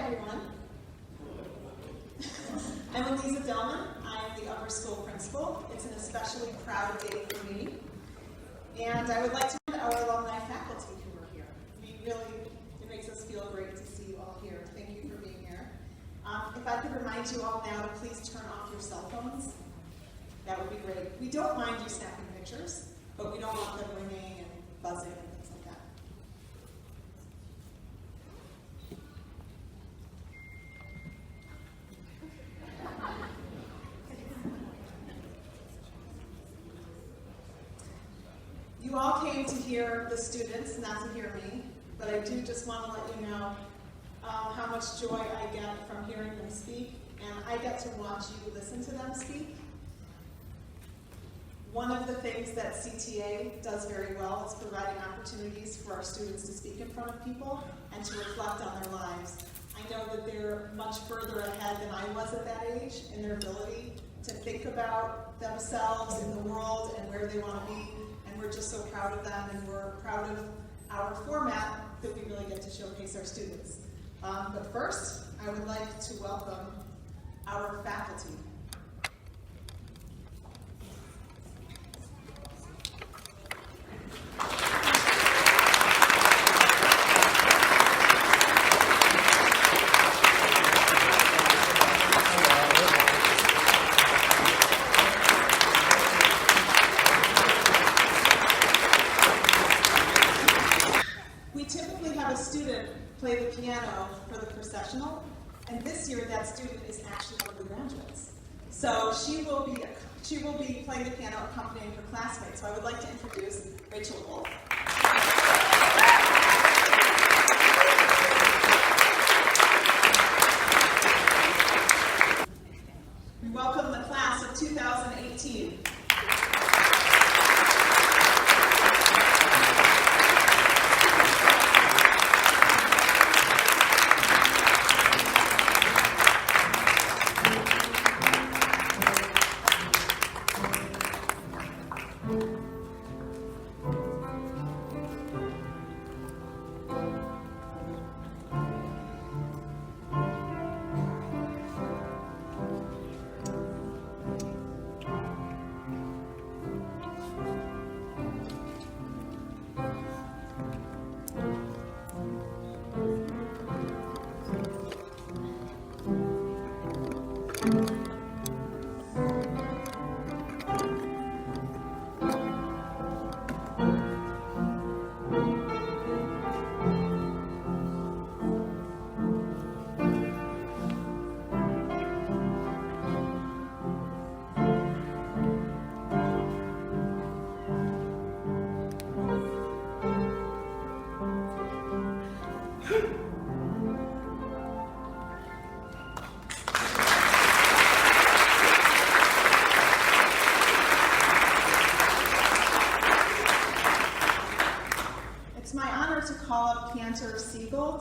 everyone. I'm the upper school principal. It's an especially proud day for me. And I would like to thank our alumni faculty who are here. It makes us feel great to see you all here. Thank you for being here. If I could remind you all now to please turn off your cell phones, that would be great. We don't mind you snapping pictures, but we don't want them ringing and buzzing and things like that. You all came to hear the students, not to hear me, but I do just want to let you know how much joy I get from hearing them speak, and I get to watch you listen to them speak. One of the things that CTA does very well is providing opportunities for our students to speak in front of people and to reflect on their lives. I know that they're much further ahead than I was at that age in their ability to think about themselves in the world and where they want to be. And we're just so proud of them, and we're proud of our format that we really get to showcase our students. But first, I would like to welcome our faculty. Play the piano for the processional, and this year that student is actually one of the graduates. So she will be playing the piano accompanying her classmates. So I would like to introduce Rachel Wolf. We welcome the class of 2018.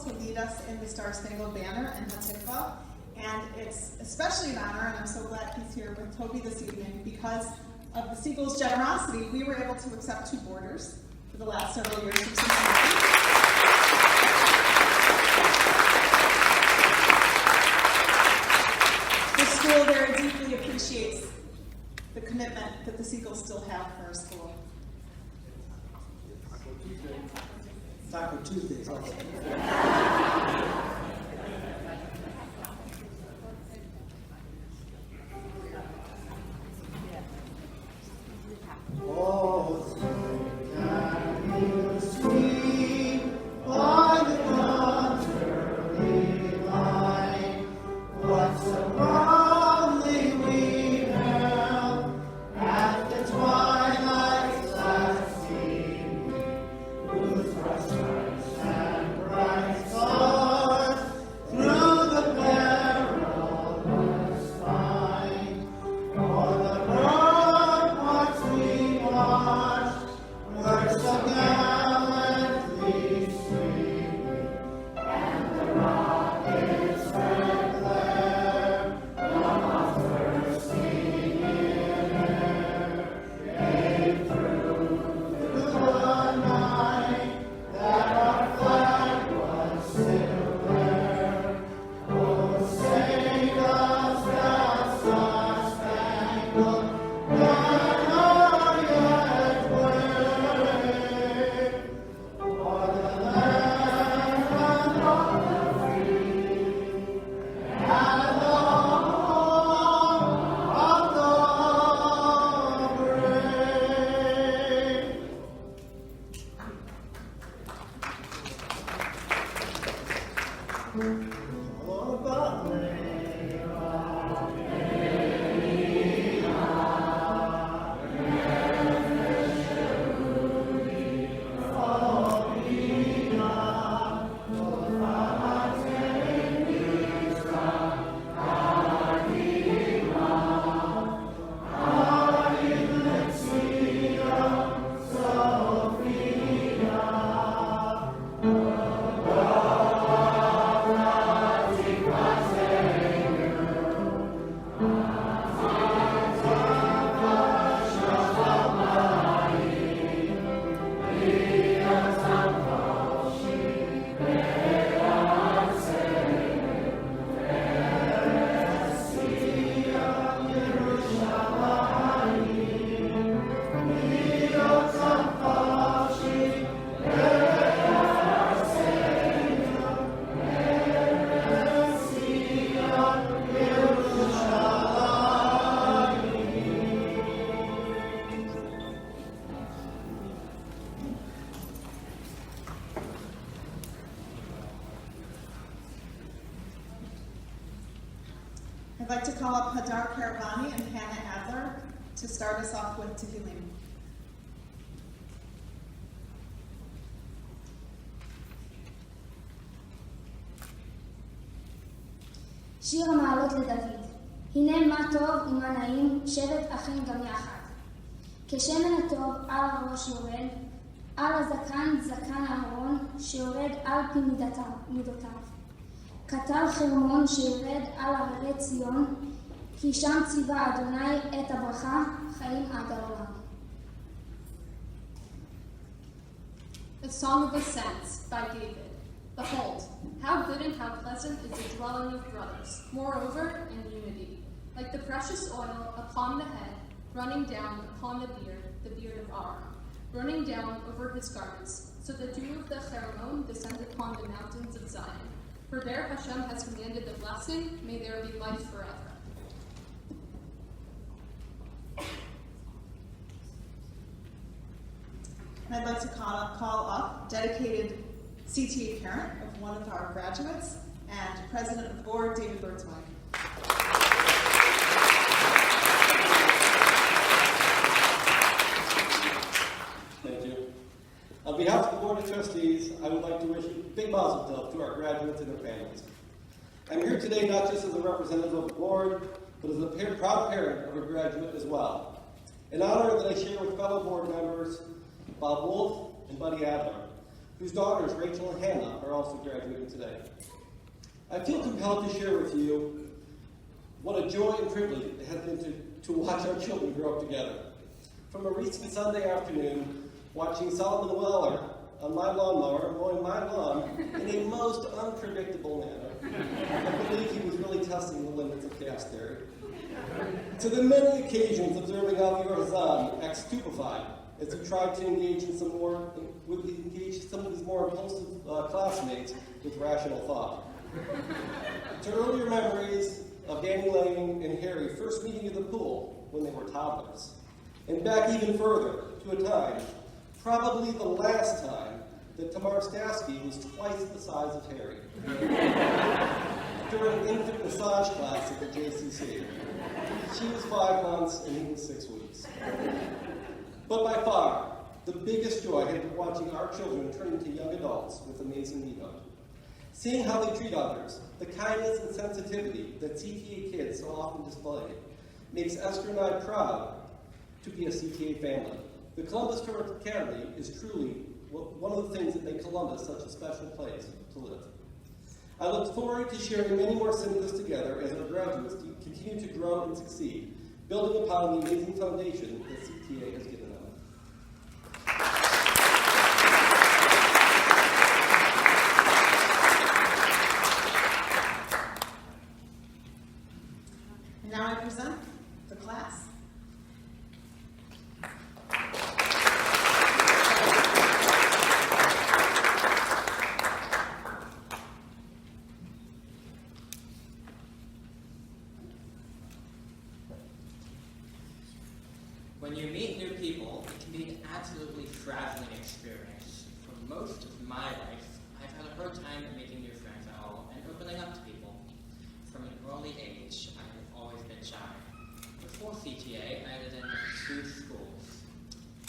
To lead us in the Star-Spangled Banner and Hatikva. And it's especially an honor, and I'm so glad he's here with Toby this evening, because of the Seagull's generosity, we were able to accept 2 boarders for the last several years from Cincinnati. The school very deeply appreciates the commitment that the Seagulls still have for our school. Taco Tuesdays also. Right. call up Hadar Karavani and Hannah Adler to start us off with Tehillim. שיר המעלות לדוד. הנה מה טוב ומה נעים, שבת אחים גם יחד. כשמן הטוב על הראש יורד, על הזקן זקן אהרון, שיורד על פי מידותיו. כתב חרמון שיורד על הרי ציון, כי שם ציווה אדוני את הברכה, חיים עד העולם. A Song of Ascents by David. Behold, how good and how pleasant is the dwelling of brothers, moreover in unity. Like the precious oil upon the head, running down upon the beard of Aaron, running down over his garments, so the dew of the Hermon descends upon the mountains of Zion. For there Hashem has commanded the blessing, may there be life forever. And I'd like to call up dedicated CTA parent of one of our graduates and president of the board, David Birdswine. Thank you. On behalf of the Board of Trustees, I would like to wish a big mazel tov to our graduates and their families. I'm here today not just as a representative of the board, but as a proud parent of a graduate as well. An honor that I share with fellow board members Bob Wolf and Buddy Adler, whose daughters Rachel and Hannah are also graduating today. I feel compelled to share with you what a joy and privilege it has been to watch our children grow up together. From a recent Sunday afternoon, watching Solomon Weller on my lawnmower mowing my lawn in a most unpredictable manner. I believe he was really testing the limits of chaos theory. To the many occasions observing Avi Razan act stupefied as he tried to engage some of his more impulsive classmates with rational thought. To earlier memories of Danny Lane and Harry first meeting at the pool when they were toddlers. And back even further to a time, probably the last time, that Tamar Stasky was twice the size of Harry. During an infant massage class at the JCC. She was 5 months and he was 6 weeks. But by far, the biggest joy had been watching our children turn into young adults with amazing ego. Seeing how they treat others, the kindness and sensitivity that CTA kids so often display, makes Esther and I proud to be a CTA family. The Columbus Torah Academy is truly one of the things that make Columbus such a special place to live. I look forward to sharing many more Simchas together as our graduates continue to grow and succeed, building upon the amazing foundation that CTA has given them. And now I present the class. When you meet new people, it can be an absolutely frazzling experience. For most of my life, I've had a hard time making new friends at all and opening up to people. From an early age, I have always been shy. Before CTA, I lived in 2 schools.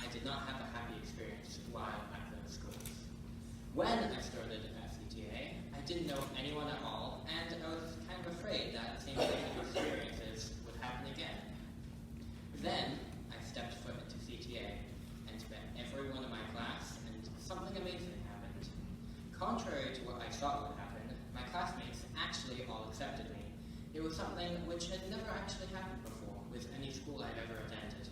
I did not have a happy experience while at those schools. When I started at CTA, I didn't know anyone at all, and I was kind of afraid that the same kind of experiences would happen again. Then, I stepped foot into CTA and met everyone in my class, and something amazing happened. Contrary to what I thought would happen, my classmates actually all accepted me. It was something which had never actually happened before with any school I'd ever attended.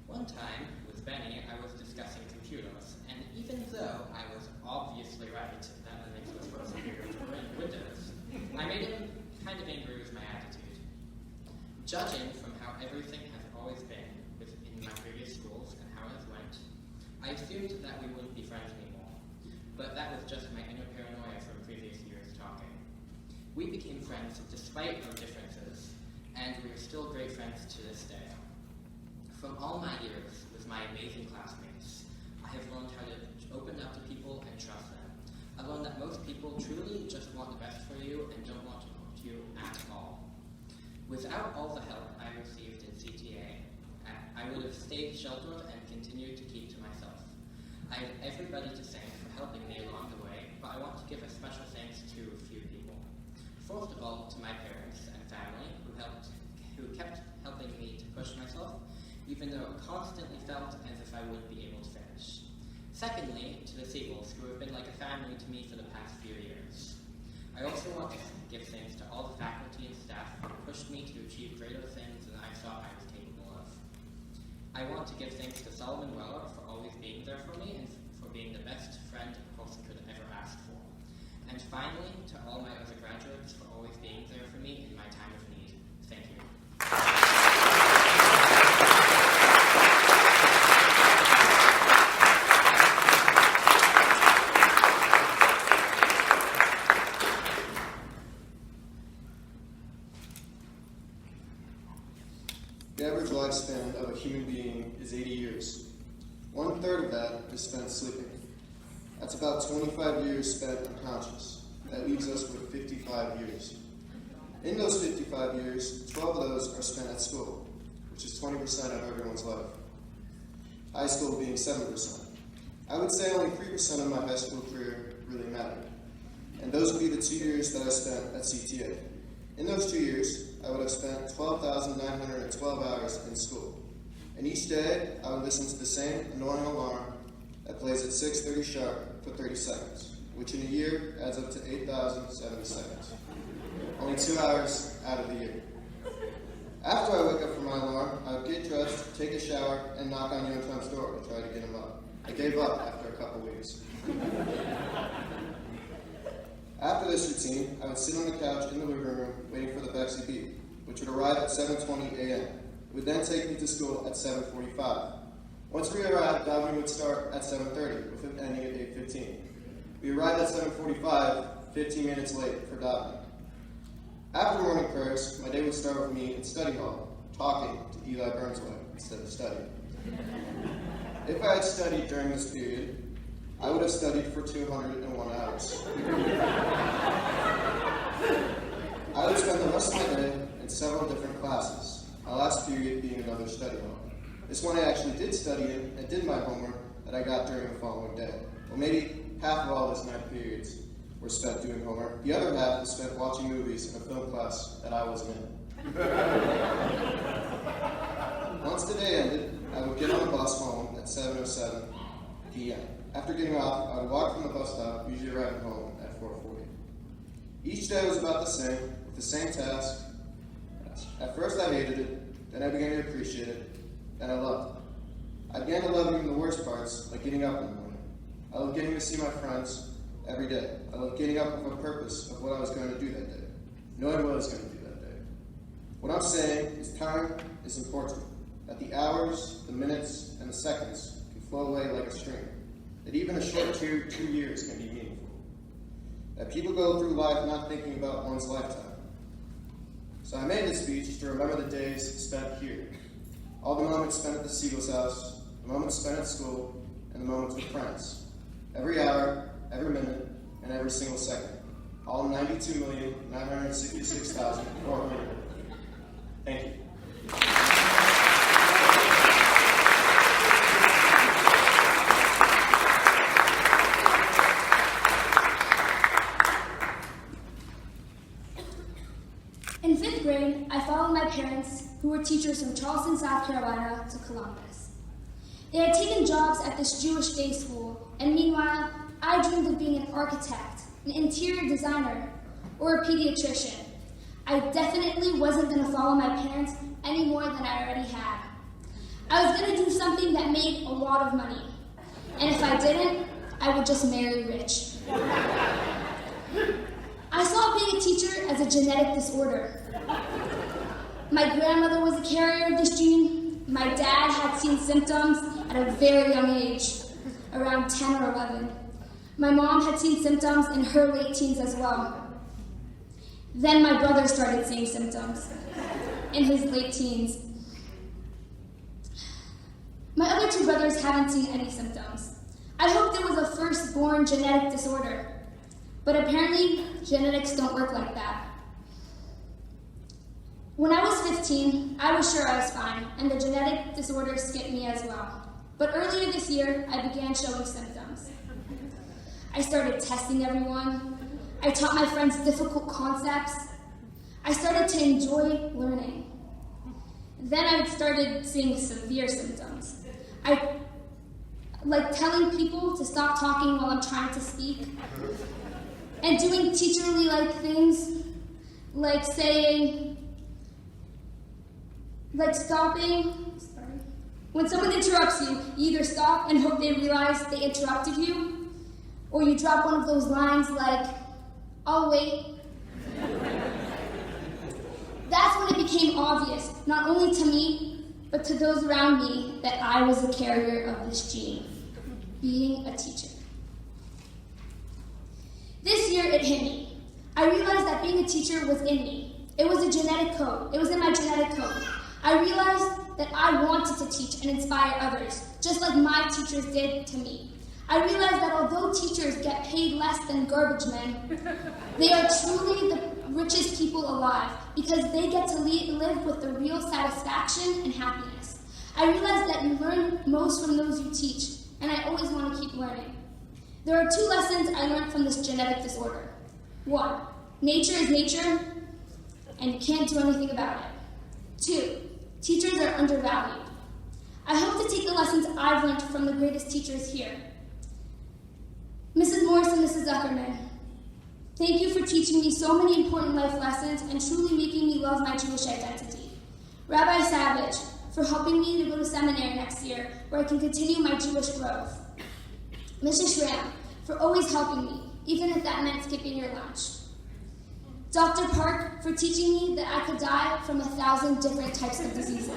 One time, with Benny, I was discussing computers, and even though I was obviously right that Linux was far superior to Windows, I made him kind of angry with my attitude. Judging from how everything has always been in my previous schools and how it went, I assumed that we wouldn't be friends anymore. But that was just my inner paranoia from previous years talking. We became friends despite our differences, and we are still great friends to this day. From all my years with my amazing classmates, I have learned how to open up to people and trust them. I've learned that most people truly just want the best for you and don't want to hurt you at all. Without all the help I received in CTA, I would have stayed sheltered and continued to keep to myself. I have everybody to thank for helping me along the way, but I want to give a special thanks to a few people. First of all, to my parents and family who kept helping me to push myself, even though it constantly felt as if I wouldn't be able to finish. Secondly, to the Siegels, who have been like a family to me for the past few years. I also want to give thanks to all the faculty and staff who pushed me to achieve greater things than I thought I was capable of. I want to give thanks to Solomon Weller for always being there for me and for being the best friend a person could ever ask for. And finally, to all my other graduates for always being there for me in my time of need. Thank you. The average lifespan of a human being is 80 years. 1/3 of that is spent sleeping. That's about 25 years spent unconscious. That leaves us with 55 years. In those 55 years, 12 of those are spent at school, which is 20% of everyone's life. High school being 7%. I would say only 3% of my high school career really mattered. And those would be the 2 years that I spent at CTA. In those 2 years, I would have spent 12,912 hours in school. And each day, I would listen to the same annoying alarm that plays at 6:30 sharp for 30 seconds, which in a year adds up to 8,070 seconds. Only 2 hours out of the year. After I wake up from my alarm, I would get dressed, take a shower, and knock on Yontam's door to try to get him up. I gave up after a couple weeks. After this routine, I would sit on the couch in the living room waiting for the Bexy beep, which would arrive at 7:20 a.m. It would then take me to school at 7:45. Once we arrived, diving would start at 7:30, with it ending at 8:15. We arrived at 7:45, 15 minutes late for diving. After morning prayers, my day would start with me in study hall, talking to Eli Burnsway instead of studying. If I had studied during this period, I would have studied for 201 hours. I would spend the rest of my day in several different classes, my last period being another study hall. This one I actually did study in and did my homework that I got during the following day. Well, maybe half of all those 9 periods were spent doing homework. The other half was spent watching movies in a film class that I wasn't in. Once the day ended, I would get on the bus home at 7:07 p.m. After getting off, I would walk from the bus stop, usually arriving home at 4:40. Each day was about the same, with the same task. At first I hated it, then I began to appreciate it, and I loved it. I began to love even the worst parts, like getting up in the morning. I loved getting to see my friends every day. I loved getting up with a purpose of what I was going to do that day, knowing what I was going to do that day. What I'm saying is time is important, that the hours, the minutes, and the seconds can flow away like a stream, that even a short 2 years can be meaningful, that people go through life not thinking about one's lifetime. So I made this speech to remember the days spent here, all the moments spent at the Siegel's house, the moments spent at school, and the moments with friends. Every hour, every minute, and every single second. All 92,966,400. Thank you. In 5th grade, I followed my parents, who were teachers from Charleston, South Carolina, to Columbus. They had taken jobs at this Jewish day school, and meanwhile, I dreamed of being an architect, an interior designer, or a pediatrician. I definitely wasn't going to follow my parents any more than I already had. I was going to do something that made a lot of money, and if I didn't, I would just marry rich. I saw being a teacher as a genetic disorder. My grandmother was a carrier of this gene. My dad had seen symptoms at a very young age, around 10 or 11. My mom had seen symptoms in her late teens as well. Then my brother started seeing symptoms in his late teens. My other 2 brothers haven't seen any symptoms. I hoped it was a firstborn genetic disorder. But apparently, genetics don't work like that. When I was 15, I was sure I was fine, and the genetic disorder skipped me as well. But earlier this year, I began showing symptoms. I started testing everyone. I taught my friends difficult concepts. I started to enjoy learning. Then I started seeing severe symptoms. Like telling people to stop talking while I'm trying to speak, and doing teacherly-like things, like saying, like stopping. When someone interrupts you, you either stop and hope they realize they interrupted you, or you drop one of those lines like, "I'll wait." That's when it became obvious, not only to me, but to those around me, that I was a carrier of this gene, being a teacher. This year it hit me. I realized that being a teacher was in me. It was a genetic code. It was in my genetic code. I realized that I wanted to teach and inspire others, just like my teachers did to me. I realized that although teachers get paid less than garbage men, they are truly the richest people alive because they get to live with the real satisfaction and happiness. I realized that you learn most from those you teach, and I always want to keep learning. There are 2 lessons I learned from this genetic disorder. 1, nature is nature, and you can't do anything about it. 2, teachers are undervalued. I hope to take the lessons I've learned from the greatest teachers here. Mrs. Morris and Mrs. Zuckerman, thank you for teaching me so many important life lessons and truly making me love my Jewish identity. Rabbi Savage, for helping me to go to seminary next year where I can continue my Jewish growth. Mrs. Schramm, for always helping me, even if that meant skipping your lunch. Dr. Park, for teaching me that I could die from 1,000 different types of diseases.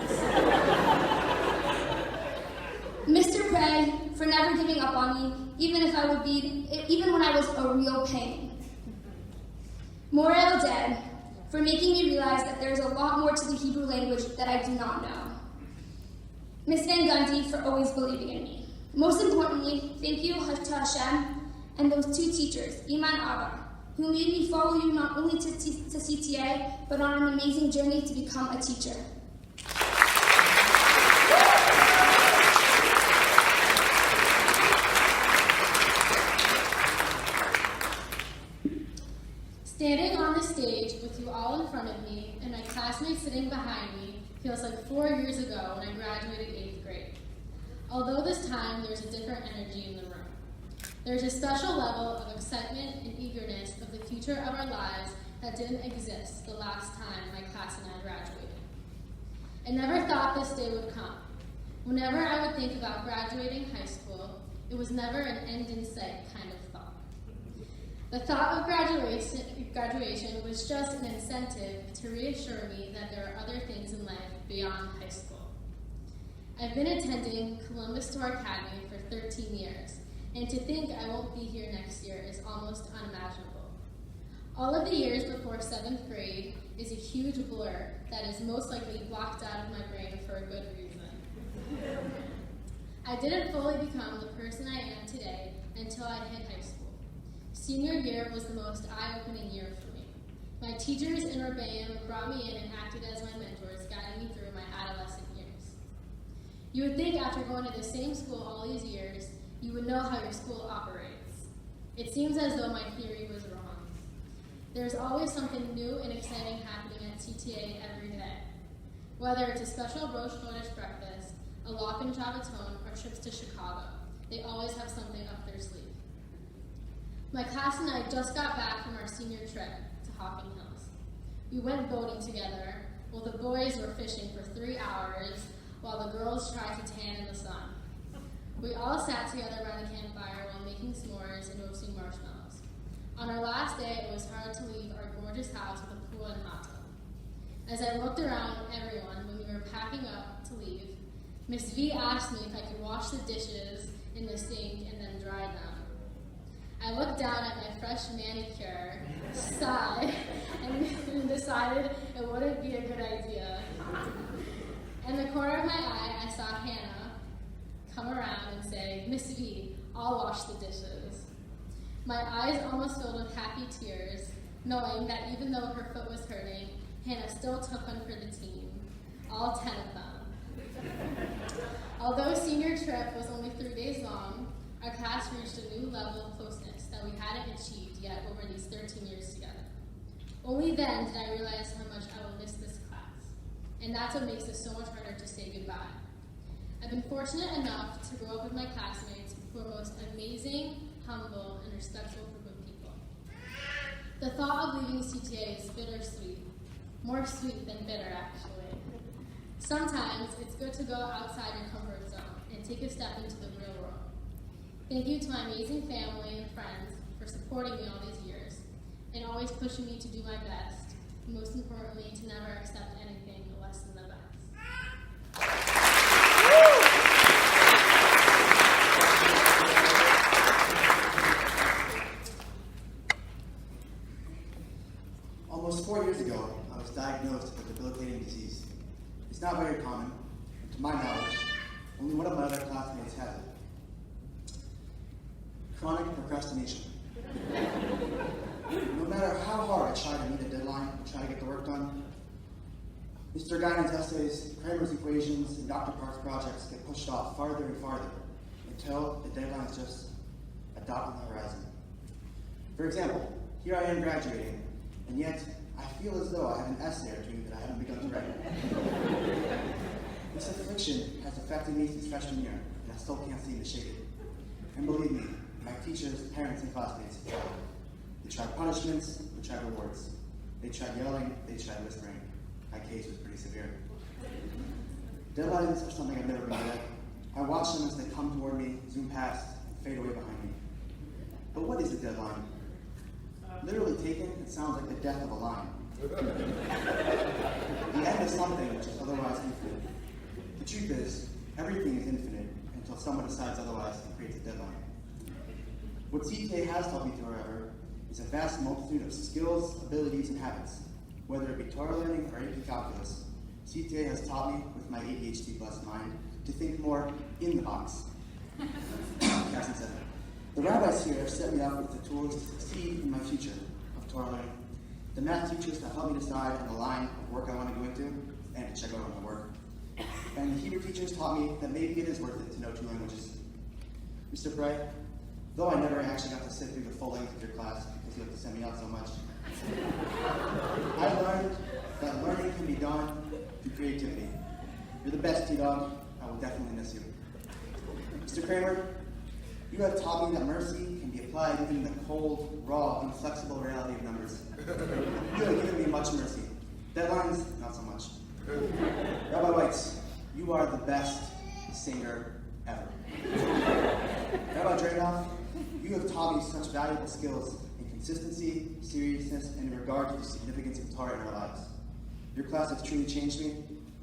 Mr. Prey, for never giving up on me, even when I was a real pain. Morel Oded, for making me realize that there's a lot more to the Hebrew language that I do not know. Miss Van Gundy, for always believing in me. Most importantly, thank you to Hashem and those 2 teachers, Iman Abba, who made me follow you not only to CTA, but on an amazing journey to become a teacher. Standing on the stage with you all in front of me and my classmates sitting behind me feels like 4 years ago when I graduated 8th grade. Although this time there's a different energy in the room. There's a special level of excitement and eagerness of the future of our lives that didn't exist the last time my class and I graduated. I never thought this day would come. Whenever I would think about graduating high school, it was never an end in sight kind of thought. The thought of graduation was just an incentive to reassure me that there are other things in life beyond high school. I've been attending Columbus Torah Academy for 13 years, and to think I won't be here next year is almost unimaginable. All of the years before 7th grade is a huge blur that is most likely blocked out of my brain for a good reason. I didn't fully become the person I am today until I hit high school. Senior year was the most eye-opening year for me. My teachers in Rebbeim brought me in and acted as my mentors, guiding me through my adolescent years. You would think after going to the same school all these years, you would know how your school operates. It seems as though my theory was wrong. There's always something new and exciting happening at CTA every day. Whether it's a special Rosh Chodesh breakfast, a lock in Shabbaton, or trips to Chicago, they always have something up their sleeve. My class and I just got back from our senior trip to Hocking Hills. We went boating together, while the boys were fishing for 3 hours, while the girls tried to tan in the sun. We all sat together by the campfire while making s'mores and roasting marshmallows. On our last day, it was hard to leave our gorgeous house with a pool and hot tub. As I looked around everyone when we were packing up to leave, Miss V asked me if I could wash the dishes in the sink and then dry them. I looked down at my fresh manicure, sighed, and decided it wouldn't be a good idea. In the corner of my eye, I saw Hannah come around and say, "Miss V, I'll wash the dishes." My eyes almost filled with happy tears, knowing that even though her foot was hurting, Hannah still took one for the team, all 10 of them. Although senior trip was only 3 days long, our class reached a new level of closeness that we hadn't achieved yet over these 13 years together. Only then did I realize how much I will miss this class, and that's what makes it so much harder to say goodbye. I've been fortunate enough to grow up with my classmates who are most amazing, humble, and respectful group of people. The thought of leaving CTA is bittersweet, more sweet than bitter actually. Sometimes it's good to go outside your comfort zone and take a step into the real world. Thank you to my amazing family and friends for supporting me all these years and always pushing me to do my best, and most importantly, to never accept anything less than the best. Almost 4 years ago, I was diagnosed with a debilitating disease. It's not very common, and to my knowledge, only one of my other classmates has it. Chronic procrastination. No matter how hard I try to meet a deadline and try to get the work done, Mr. Guinan's essays, Kramer's equations, and Dr. Park's projects get pushed off farther and farther until the deadline is just a dot on the horizon. For example, here I am graduating, and yet I feel as though I have an essay or two that I haven't begun to write. This affliction has affected me since freshman year, and I still can't seem to shake it. And believe me, my teachers, parents, and classmates have tried. They tried punishments, they tried rewards. They tried yelling, they tried whispering. My case was pretty severe. Deadlines are something I've never been good at. I watch them as they come toward me, zoom past, and fade away behind me. But what is a deadline? Literally taken, it sounds like the death of a line. The end is something which is otherwise infinite. The truth is, everything is infinite until someone decides otherwise and creates a deadline. What CTA has taught me, however, is a vast multitude of skills, abilities, and habits. Whether it be Torah learning or AP calculus, CTA has taught me, with my ADHD blessed mind, to think more in the box. Cassie said it. The rabbis here have set me up with the tools to succeed in my future of Torah learning. The math teachers have helped me decide on the line of work I want to go into and to check out on my work. And the Hebrew teachers taught me that maybe it is worth it to know 2 languages. Mr. Bray, though I never actually got to sit through the full length of your class because you have to send me out so much, I learned that learning can be done through creativity. You're the best, T-Dog. I will definitely miss you. Mr. Kramer, you have taught me that mercy can be applied even in the cold, raw, inflexible reality of numbers. You have given me much mercy. Deadlines, not so much. Rabbi Weitz, you are the best singer ever. Rabbi Dradoff, you have taught me such valuable skills in consistency, seriousness, and in regard to the significance of Torah in our lives. Your class has truly changed me,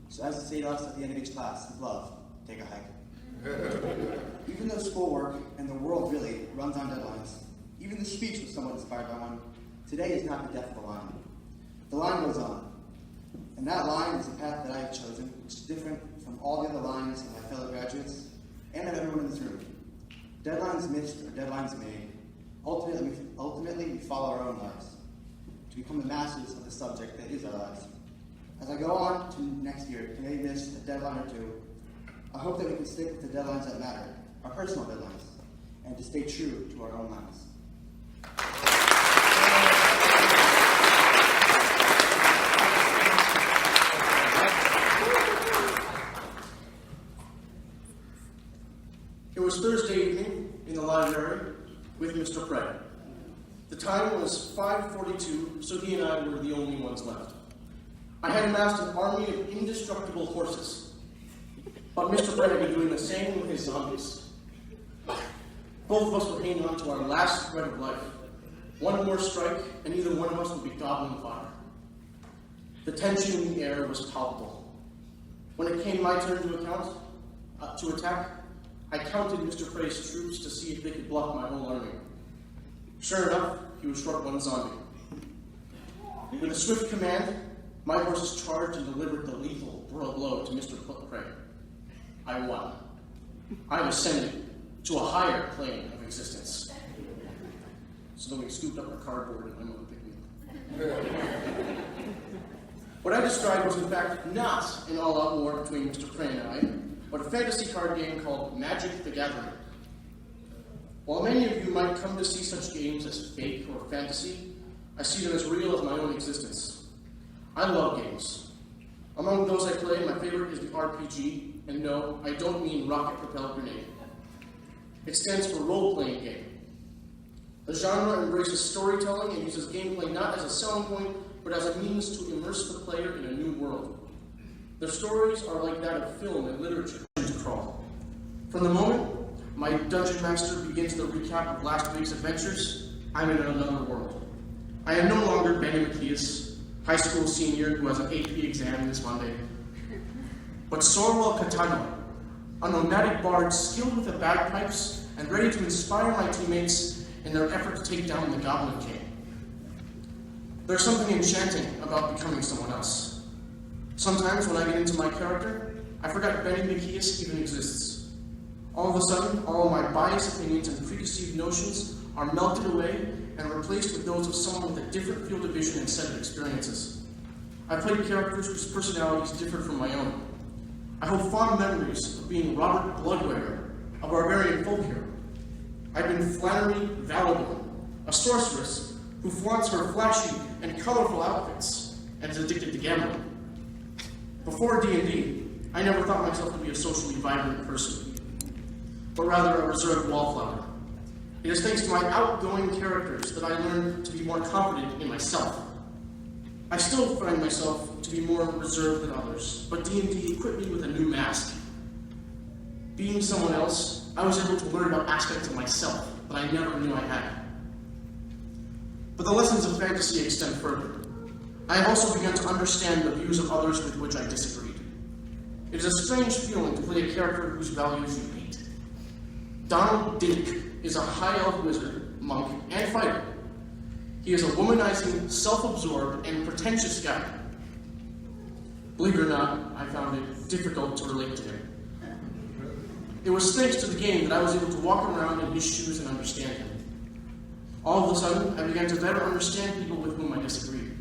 so as you say to us at the end of each class, love, take a hike. Even though schoolwork and the world really runs on deadlines, even the speech was somewhat inspired by one, today is not the death of the line. The line goes on, and that line is the path that I have chosen, which is different from all the other lines of my fellow graduates and of everyone in this room. Deadlines missed or deadlines made. Ultimately, we follow our own lives to become the masters of the subject that is our lives. As I go on to next year, to maybe miss a deadline or two, I hope that we can stick with the deadlines that matter, our personal deadlines, and to stay true to our own lives. It was Thursday evening in the library with Mr. Prey. The time was 5:42, so he and I were the only ones left. I had amassed an army of indestructible horses, but Mr. Prey had been doing the same with his zombies. Both of us were hanging on to our last thread of life. One more strike, and either one of us would be gobbling fire. The tension in the air was palpable. When it came my turn to attack, I counted Mr. Prey's troops to see if they could block my whole army. Sure enough, he was short one zombie. With a swift command, my horses charged and delivered the lethal blow to Mr. Prey. I won. I ascended to a higher plane of existence. So then we scooped up our cardboard and went to pick me up. What I described was in fact not an all-out war between Mr. Prey and I, but a fantasy card game called Magic the Gathering. While many of you might come to see such games as fake or fantasy, I see them as real as my own existence. I love games. Among those I play, my favorite is the RPG, and no, I don't mean rocket-propelled grenade. It stands for role-playing game. The genre embraces storytelling and uses gameplay not as a selling point, but as a means to immerse the player in a new world. Their stories are like that of film and literature to crawl. From the moment my dungeon master begins the recap of last week's adventures, I'm in another world. I am no longer Benny McKeas, high school senior who has an AP exam this Monday, but Sorwell Catano, a nomadic bard skilled with the bagpipes and ready to inspire my teammates in their effort to take down the Goblin King. There's something enchanting about becoming someone else. Sometimes when I get into my character, I forget Benny McKeas even exists. All of a sudden, all of my biased opinions and preconceived notions are melted away and replaced with those of someone with a different field of vision and set of experiences. I played characters whose personalities differed from my own. I hold fond memories of being Robert Bloodwearer, a barbarian folk hero. I've been Flannery Validorn, a sorceress who flaunts her flashy and colorful outfits and is addicted to gambling. Before D&D, I never thought myself to be a socially vibrant person, but rather a reserved wallflower. It is thanks to my outgoing characters that I learned to be more confident in myself. I still find myself to be more reserved than others, but D&D equipped me with a new mask. Being someone else, I was able to learn about aspects of myself that I never knew I had. But the lessons of fantasy extend further. I have also begun to understand the views of others with which I disagreed. It is a strange feeling to play a character whose values you hate. Donald Dink is a high elf wizard, monk, and fighter. He is a womanizing, self-absorbed, and pretentious guy. Believe it or not, I found it difficult to relate to him. It was thanks to the game that I was able to walk around in his shoes and understand him. All of a sudden, I began to better understand people with whom I disagreed.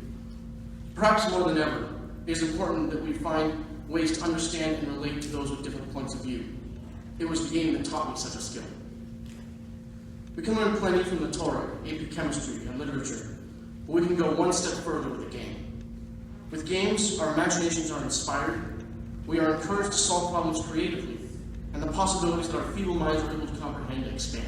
Perhaps more than ever, it is important that we find ways to understand and relate to those with different points of view. It was the game that taught me such a skill. We can learn plenty from the Torah, AP chemistry, and literature, but we can go one step further with a game. With games, our imaginations are inspired, we are encouraged to solve problems creatively, and the possibilities that our feeble minds are able to comprehend expand.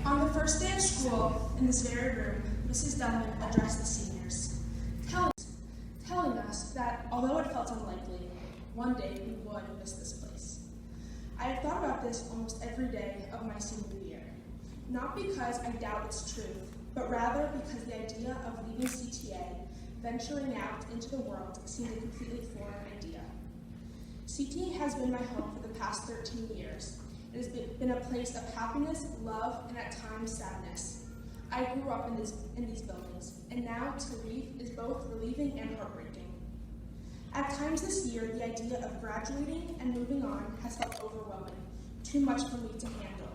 On the first day of school, in this very room, Mrs. Dunman addressed the seniors, telling us that although it felt unlikely, one day we would miss this place. I have thought about this almost every day of my senior year, not because I doubt its truth, but rather because the idea of leaving CTA, venturing out into the world, seemed a completely foreign idea. CTA has been my home for the past 13 years. It has been a place of happiness, love, and at times sadness. I grew up in these buildings, and now to leave is both relieving and heartbreaking. At times this year, the idea of graduating and moving on has felt overwhelming, too much for me to handle.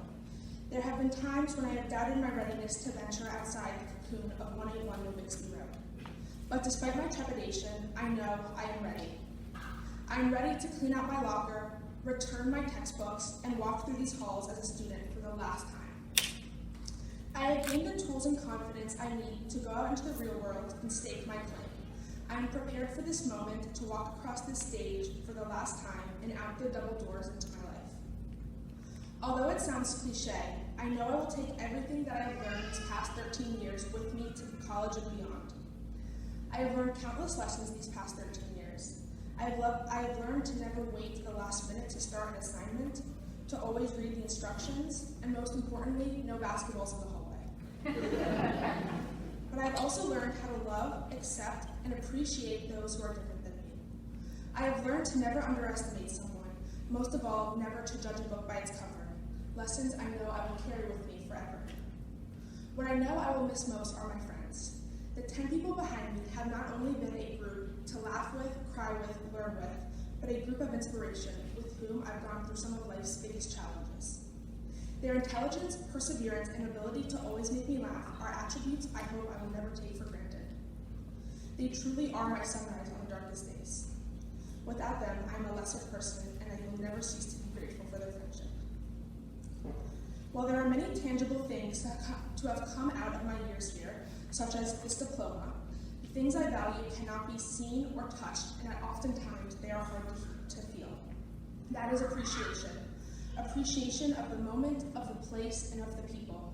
There have been times when I have doubted my readiness to venture outside the cocoon of 181 New Bixby Road. But despite my trepidation, I know I am ready. I am ready to clean out my locker, return my textbooks, and walk through these halls as a student for the last time. I have gained the tools and confidence I need to go out into the real world and stake my claim. I am prepared for this moment to walk across this stage for the last time and out the double doors into my life. Although it sounds cliche, I know I will take everything that I have learned these past 13 years with me to college and beyond. I have learned countless lessons these past 13 years. I have learned to never wait to the last minute to start an assignment, to always read the instructions, and most importantly, no basketballs in the hallway. But I've also learned how to love, accept, and appreciate those who are different than me. I have learned to never underestimate someone, most of all, never to judge a book by its cover. Lessons I know I will carry with me forever. What I know I will miss most are my friends. The 10 people behind me have not only been a group to laugh with, cry with, learn with, but a group of inspiration with whom I've gone through some of life's biggest challenges. Their intelligence, perseverance, and ability to always make me laugh are attributes I hope I will never take for granted. They truly are my sunrise on the darkest days. Without them, I am a lesser person, and I will never cease to be grateful for their friendship. While there are many tangible things to have come out of my years here, such as this diploma, the things I value cannot be seen or touched, and oftentimes they are hard to feel. That is appreciation. Appreciation of the moment, of the place, and of the people.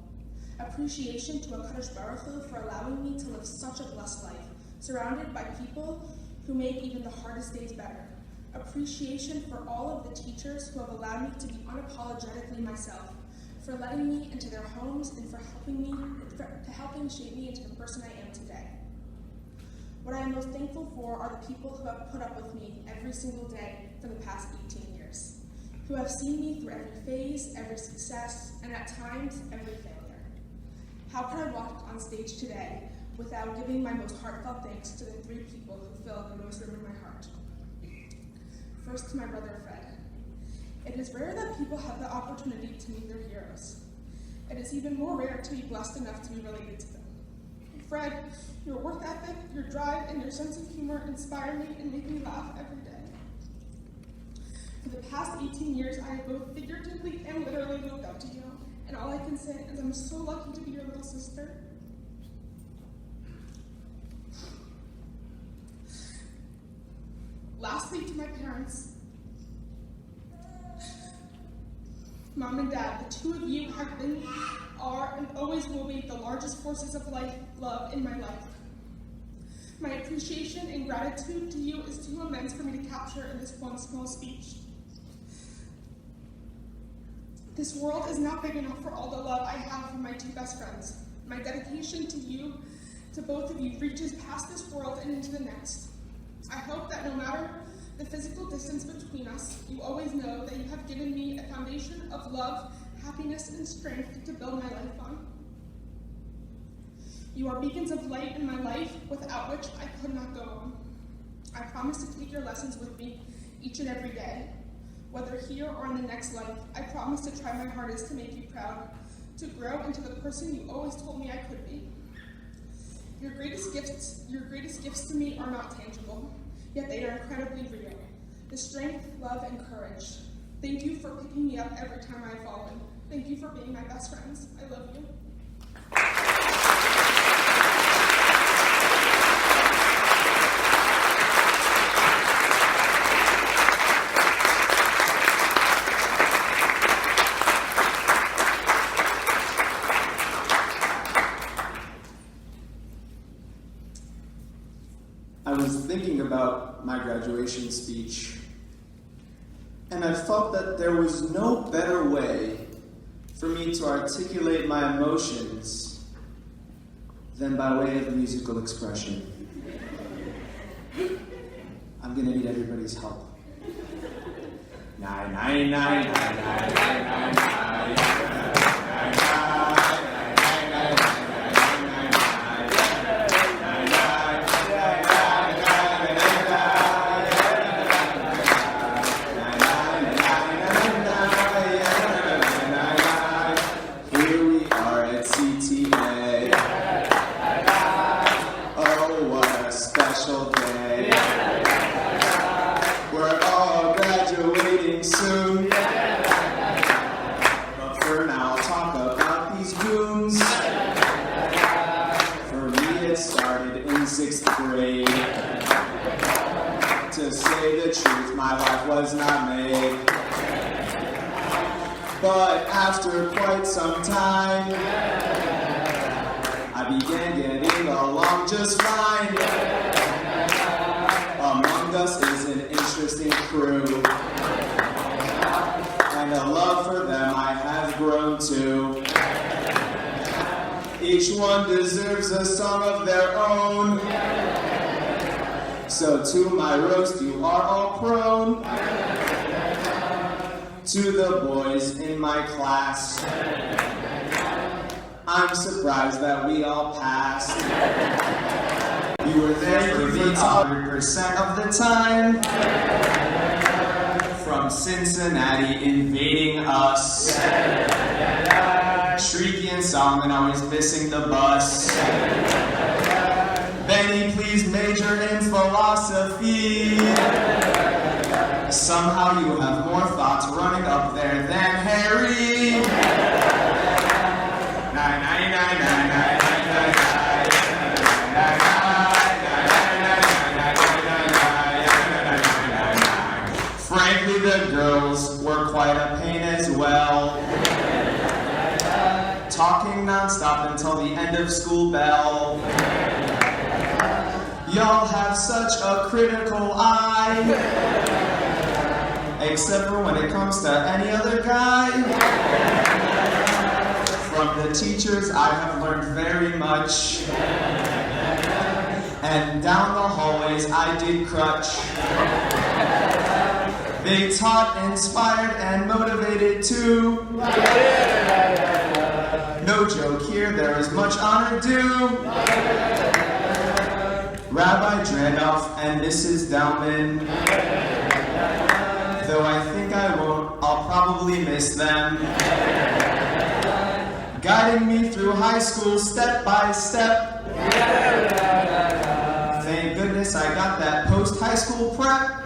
Appreciation to HaKadosh Baruch Hu for allowing me to live such a blessed life, surrounded by people who make even the hardest days better. Appreciation for all of the teachers who have allowed me to be unapologetically myself, for letting me into their homes and for helping shape me into the person I am today. What I am most thankful for are the people who have put up with me every single day for the past 18 years, who have seen me through every phase, every success, and at times, every failure. How could I walk on stage today without giving my most heartfelt thanks to the three people who fill the most room in my heart? First, to my brother Fred. It is rare that people have the opportunity to meet their heroes. It is even more rare to be blessed enough to be related to them. Fred, your work ethic, your drive, and your sense of humor inspire me and make me laugh every day. For the past 18 years, I have both figuratively and literally looked up to you, and all I can say is I'm so lucky to be your little sister. Lastly, to my parents. Mom and Dad, the two of you have been, are, and always will be the largest forces of love in my life. My appreciation and gratitude to you is too immense for me to capture in this one small speech. This world is not big enough for all the love I have for my two best friends. My dedication to you, to both of you, reaches past this world and into the next. I hope that no matter the physical distance between us, you always know that you have given me a foundation of love, happiness, and strength to build my life on. You are beacons of light in my life, without which I could not go on. I promise to take your lessons with me each and every day. Whether here or in the next life, I promise to try my hardest to make you proud, to grow into the person you always told me I could be. Your greatest gifts to me are not tangible, yet they are incredibly real. The strength, love, and courage. Thank you for picking me up every time I've fallen. Thank you for being my best friends. I love you. I was thinking about my graduation speech, and I felt that there was no better way for me to articulate my emotions than by way of musical expression. I'm gonna need everybody's help. Nine, nine, nine, nine, nine, nine, nine, nine. Was not made, but after quite some time, I began getting along just fine. Among us is an interesting crew, and a love for them I have grown to. Each one deserves a song of their own. So to my roast you are all prone. To the boys in my class, I'm surprised that we all passed. You were there for me 100% of the time. From Cincinnati invading us. Shrieky and Solomon always missing the bus. Benny, please major in philosophy. Somehow you have more thoughts running up there than Harry. Frankly, the girls were quite a pain as well. Talking nonstop until the end of school bell. Y'all have such a critical eye. Except for when it comes to any other guy. From the teachers I have learned very much. And down the hallways I did crutch. They taught, inspired, and motivated too. No joke here, there is much honor due. Rabbi Dranoff and Mrs. Dauman. Though I think I won't, I'll probably miss them. Guiding me through high school step by step. Thank goodness I got that post-high school prep.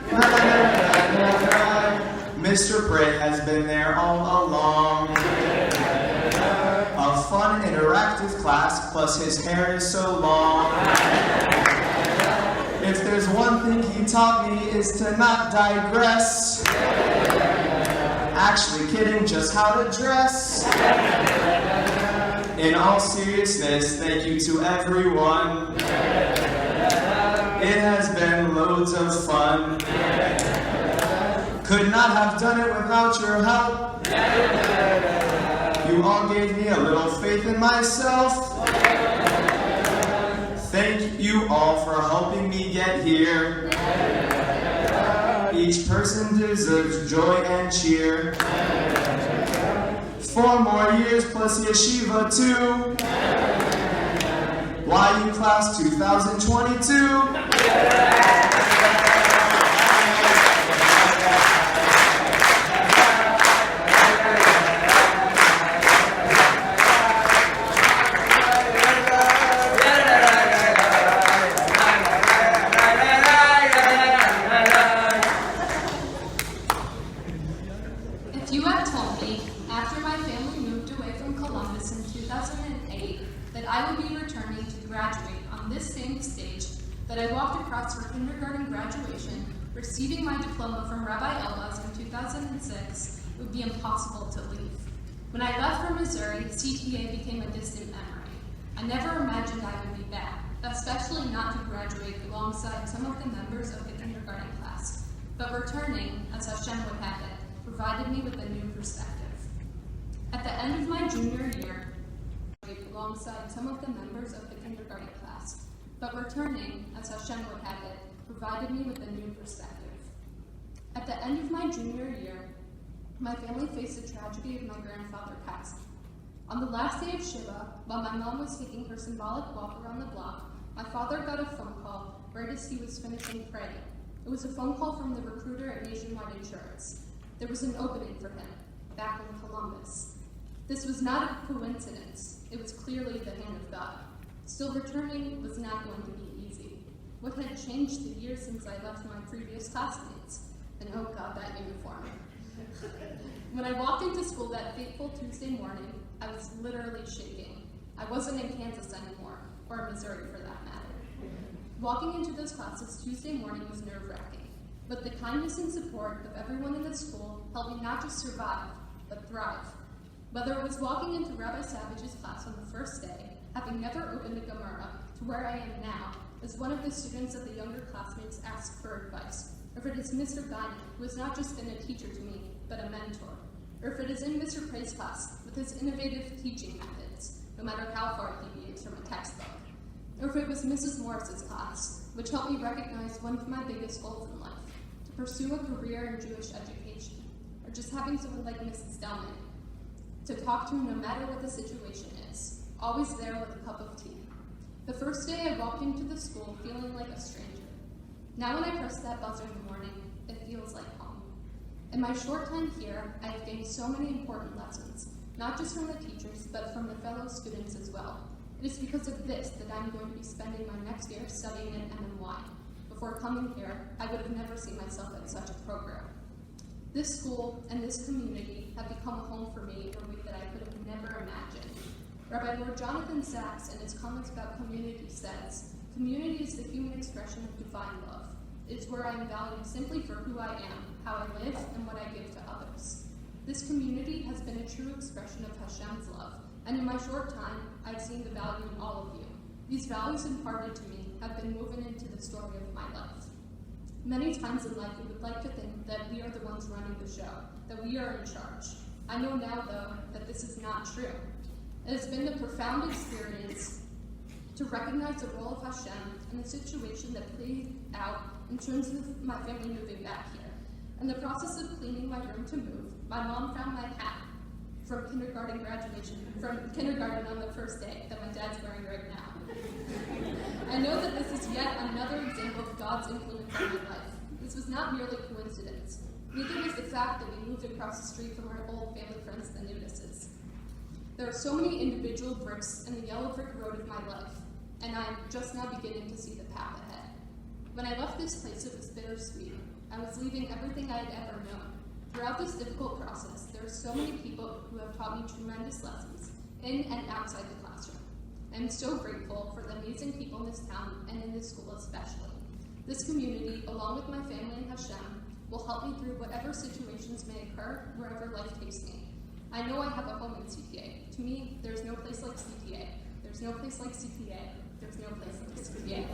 Mr. Bray has been there all along. A fun, interactive class, plus his hair is so long. If there's one thing he taught me is to not digress. Actually kidding, just how to dress. In all seriousness, thank you to everyone. It has been loads of fun. Could not have done it without your help. You all gave me a little faith in myself. Thank you all for helping me get here. Each person deserves joy and cheer. 4 more years plus yeshiva too. YU class 2022. If you had told me, after my family moved away from Columbus in 2008, that I would be returning to graduate on this same stage that I walked across for kindergarten graduation, receiving my diploma from Rabbi Elbaz in 2006, it would be impossible to leave. When I left for Missouri, CTA became a distant memory. I never imagined I would be back, especially not to graduate alongside some of the members of the kindergarten class. But returning, as Hashem would have it, provided me with a new perspective. At the end of my junior year, alongside some of the members of the kindergarten class, but returning, as Hashem would have it, provided me with a new perspective. At the end of my junior year, my family faced the tragedy of my grandfather passing. On the last day of Shiva, while my mom was taking her symbolic walk around the block, my father got a phone call right as he was finishing praying. It was a phone call from the recruiter at Nationwide Insurance. There was an opening for him, back in Columbus. This was not a coincidence. It was clearly the hand of God. Still, returning was not going to be easy. What had changed the years since I left my previous classmates? And oh God, that uniform. When I walked into school that fateful Tuesday morning, I was literally shaking. I wasn't in Kansas anymore, or Missouri for that matter. Walking into those classes Tuesday morning was nerve-wracking. But the kindness and support of everyone in the school helped me not just survive, but thrive. Whether it was walking into Rabbi Savage's class on the first day, having never opened a Gemara, to where I am now, as one of the students that the younger classmates asked for advice, or if it is Mr. Gani, who has not just been a teacher to me, but a mentor, or if it is in Mr. Pray's class, with his innovative teaching methods, no matter how far he deviates from a textbook, or if it was Mrs. Morris's class, which helped me recognize one of my biggest goals in life, to pursue a career in Jewish education, or just having someone like Mrs. Delman to talk to no matter what the situation is, always there with a cup of tea. The first day I walked into the school feeling like a stranger. Now when I press that buzzer in the morning, it feels like home. In my short time here, I have gained so many important lessons, not just from the teachers, but from the fellow students as well. It is because of this that I'm going to be spending my next year studying at MMY. Before coming here, I would have never seen myself at such a program. This school and this community have become a home for me in a way that I could have never imagined. Rabbi Lord Jonathan Sachs, in his comments about community, says, "Community is the human expression of divine love. It is where I am valued simply for who I am, how I live, and what I give to others. This community has been a true expression of Hashem's love, and in my short time, I've seen the value in all of you. These values imparted to me have been woven into the story of my life. Many times in life, we would like to think that we are the ones running the show, that we are in charge. I know now, though, that this is not true. It has been a profound experience to recognize the role of Hashem in the situation that played out in terms of my family moving back here. In the process of cleaning my room to move, my mom found my hat from kindergarten on the first day that my dad's wearing right now. I know that this is yet another example of God's influence in my life. This was not merely coincidence. Neither was the fact that we moved across the street from our old family friends, the Nudises. There are so many individual bricks in the yellow brick road of my life, and I'm just now beginning to see the path ahead. When I left this place, it was bittersweet. I was leaving everything I had ever known. Throughout this difficult process, there are so many people who have taught me tremendous lessons, in and outside the classroom. I'm so grateful for the amazing people in this town and in this school especially. This community, along with my family and Hashem, will help me through whatever situations may occur wherever life takes me. I know I have a home in CTA. To me, there's no place like CTA. There's no place like CTA. There's no place like CTA.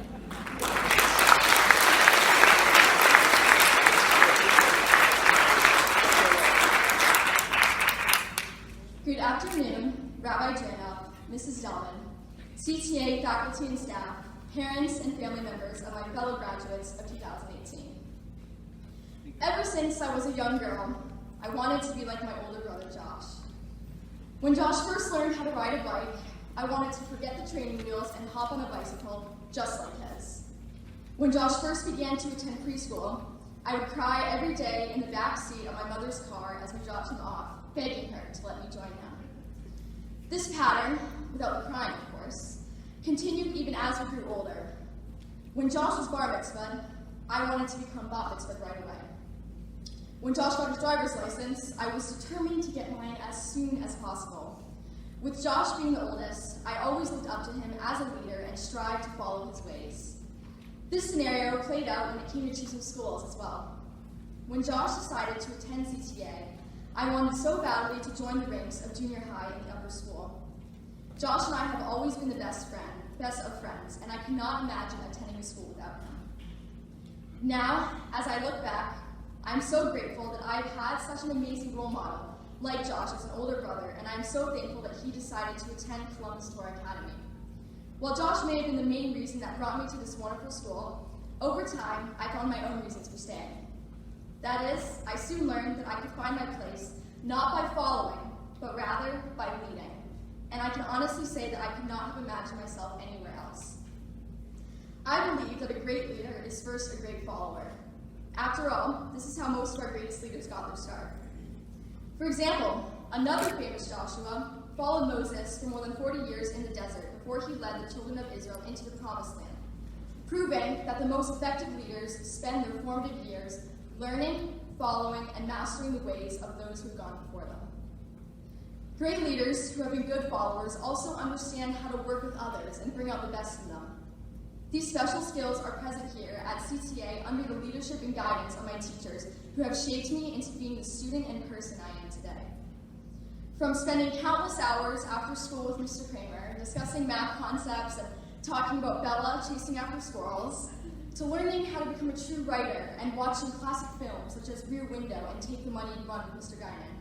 Good afternoon, Rabbi Janoff, Mrs. Dahlman, CTA faculty and staff, parents and family members of my fellow graduates of 2018. Ever since I was a young girl, I wanted to be like my older brother, Josh. When Josh first learned how to ride a bike, I wanted to forget the training wheels and hop on a bicycle just like his. When Josh first began to attend preschool, I would cry every day in the back seat of my mother's car as we dropped him off, begging her to let me join him. This pattern, without the crying of course, continued even as we grew older. When Josh was bar mitzvahed, I wanted to become bat mitzvahed right away. When Josh got his driver's license, I was determined to get mine as soon as possible. With Josh being the oldest, I always looked up to him as a leader and strived to follow his ways. This scenario played out when it came to choosing schools as well. When Josh decided to attend CTA, I wanted so badly to join the ranks of junior high in the upper school. Josh and I have always been the best of friends, and I cannot imagine attending a school without him. Now, as I look back, I'm so grateful that I've had such an amazing role model, like Josh as an older brother, and I'm so thankful that he decided to attend Columbus Torah Academy. While Josh may have been the main reason that brought me to this wonderful school, over time, I found my own reasons for staying. That is, I soon learned that I could find my place, not by following, but rather by leading. And I can honestly say that I could not have imagined myself anywhere else. I believe that a great leader is first a great follower. After all, this is how most of our greatest leaders got their start. For example, another famous Joshua followed Moses for more than 40 years in the desert before he led the children of Israel into the promised land, proving that the most effective leaders spend their formative years learning, following, and mastering the ways of those who have gone before them. Great leaders who have been good followers also understand how to work with others and bring out the best in them. These special skills are present here at CTA under the leadership and guidance of my teachers who have shaped me into being the student and person I am today. From spending countless hours after school with Mr. Kramer, discussing math concepts and talking about Bella chasing after squirrels, to learning how to become a true writer and watching classic films such as Rear Window and Take the Money and Run with Mr. Guinan,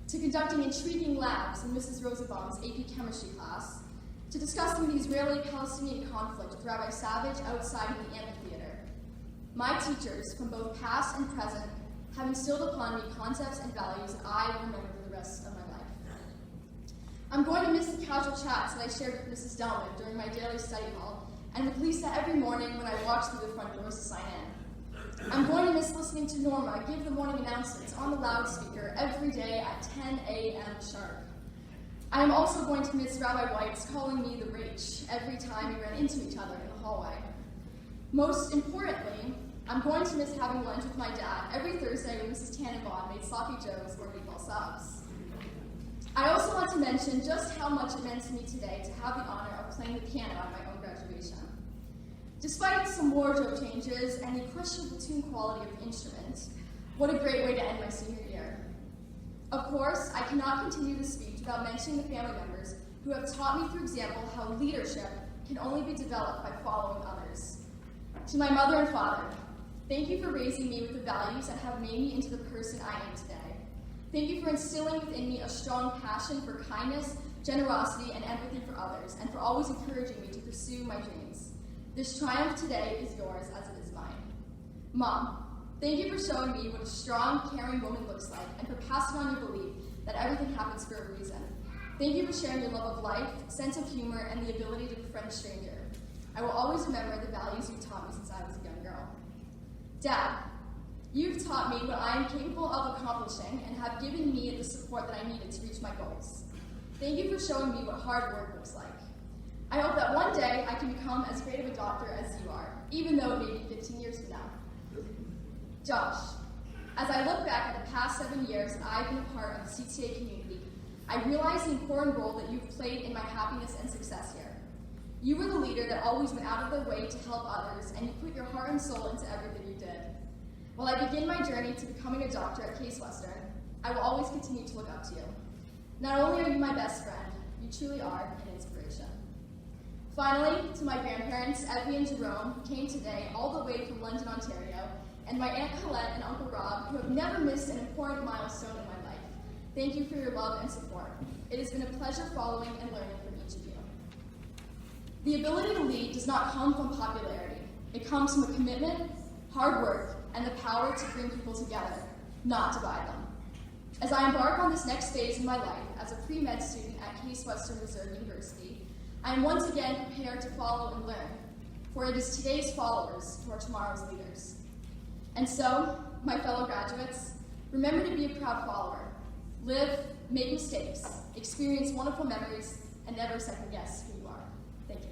to conducting intriguing labs in Mrs. Rosenbaum's AP Chemistry class, to discussing the Israeli-Palestinian conflict with Rabbi Savage outside of the amphitheater. My teachers, from both past and present, have instilled upon me concepts and values that I will remember for the rest of my life. I'm going to miss the casual chats that I shared with Mrs. Delman during my daily study hall, and with Lisa every morning when I walked through the front doors to sign in. I'm going to miss listening to Norma give the morning announcements on the loudspeaker every day at 10 a.m. sharp. I am also going to miss Rabbi White's calling me the Rach every time we ran into each other in the hallway. Most importantly, I'm going to miss having lunch with my dad every Thursday when Mrs. Tannenbaum made sloppy joes or meatball subs. I also want to mention just how much it meant to me today to have the honor of playing the piano at my own graduation. Despite some wardrobe changes and the questionable tune quality of the instrument, what a great way to end my senior year. Of course, I cannot continue this speech without mentioning the family members who have taught me through example how leadership can only be developed by following others. To my mother and father, thank you for raising me with the values that have made me into the person I am today. Thank you for instilling within me a strong passion for kindness, generosity, and empathy for others, and for always encouraging me to pursue my dreams. This triumph today is yours as it is mine. Mom, thank you for showing me what a strong, caring woman looks like, and for passing on your belief that everything happens for a reason. Thank you for sharing your love of life, sense of humor, and the ability to befriend a stranger. I will always remember the values you've taught me since I was a young girl. Dad, you've taught me what I am capable of accomplishing and have given me the support that I needed to reach my goals. Thank you for showing me what hard work looks like. I hope that one day I can become as great of a doctor as you are, even though it may be 15 years from now. Josh, as I look back at the past 7 years that I've been a part of the CTA community, I realize the important role that you've played in my happiness and success here. You were the leader that always went out of their way to help others, and you put your heart and soul into everything you did. While I begin my journey to becoming a doctor at Case Western, I will always continue to look up to you. Not only are you my best friend, you truly are an inspiration. Finally, to my grandparents, Evie and Jerome, who came today all the way from London, Ontario, and my Aunt Colette and Uncle Rob, who have never missed an important milestone in my life. Thank you for your love and support. It has been a pleasure following and learning from each of you. The ability to lead does not come from popularity. It comes from a commitment, hard work, and the power to bring people together, not divide them. As I embark on this next phase in my life as a pre-med student at Case Western Reserve University, I am once again prepared to follow and learn, for it is today's followers who are tomorrow's leaders. And so, my fellow graduates, remember to be a proud follower. Live, make mistakes, experience wonderful memories, and never second guess who you are. Thank you.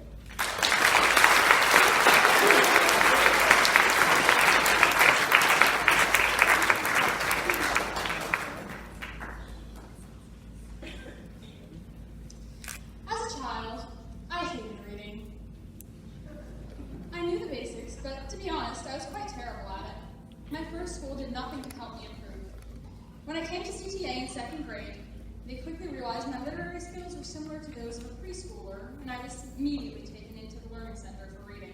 As a child, I hated reading. I knew the basics, but to be honest, I was quite terrible at it. My first school did nothing to help me improve. When I came to CTA in second grade, they quickly realized my literary skills were similar to those of a preschooler, and I was immediately taken into the Learning Center for reading.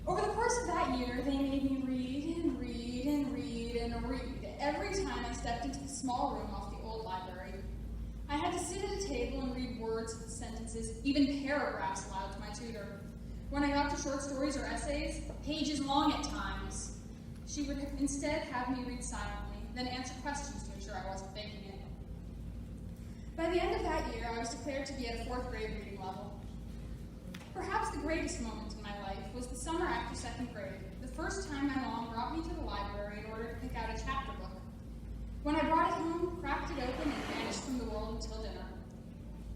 Over the course of that year, they made me read and read and read and read every time I stepped into the small room off the old library. I had to sit at a table and read words, sentences, even paragraphs aloud to my tutor. When I got to short stories or essays, pages long at times, she would instead have me read silently, then answer questions to ensure I wasn't faking it. By the end of that year, I was declared to be at a 4th grade reading level. Perhaps the greatest moment in my life was the summer after 2nd grade, the first time my mom brought me to the library in order to pick out a chapter book. When I brought it home, cracked it open, and vanished from the world until dinner.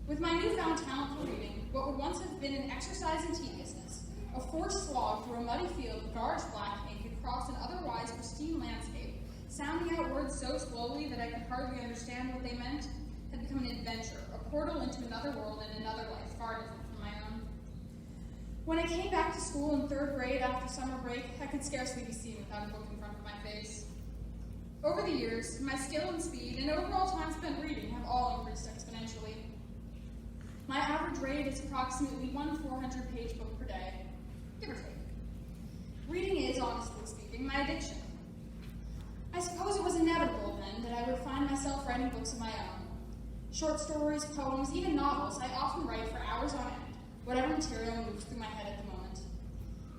With my newfound talent for reading, what would once have been an exercise in tediousness, a forced slog through a muddy field of large black ink across an otherwise pristine landscape, sounding out words so slowly that I could hardly understand what they meant, had become an adventure, a portal into another world and another life far different from my own. When I came back to school in 3rd grade after summer break, I could scarcely be seen without a book in front of my face. Over the years, my skill and speed and overall time spent reading have all increased exponentially. My average rate is approximately 1 400-page book per day, give or take. Reading is, honestly speaking, my addiction. I suppose it was inevitable then that I would find myself writing books of my own. Short stories, poems, even novels, I often write for hours on end, whatever material moves through my head at the moment.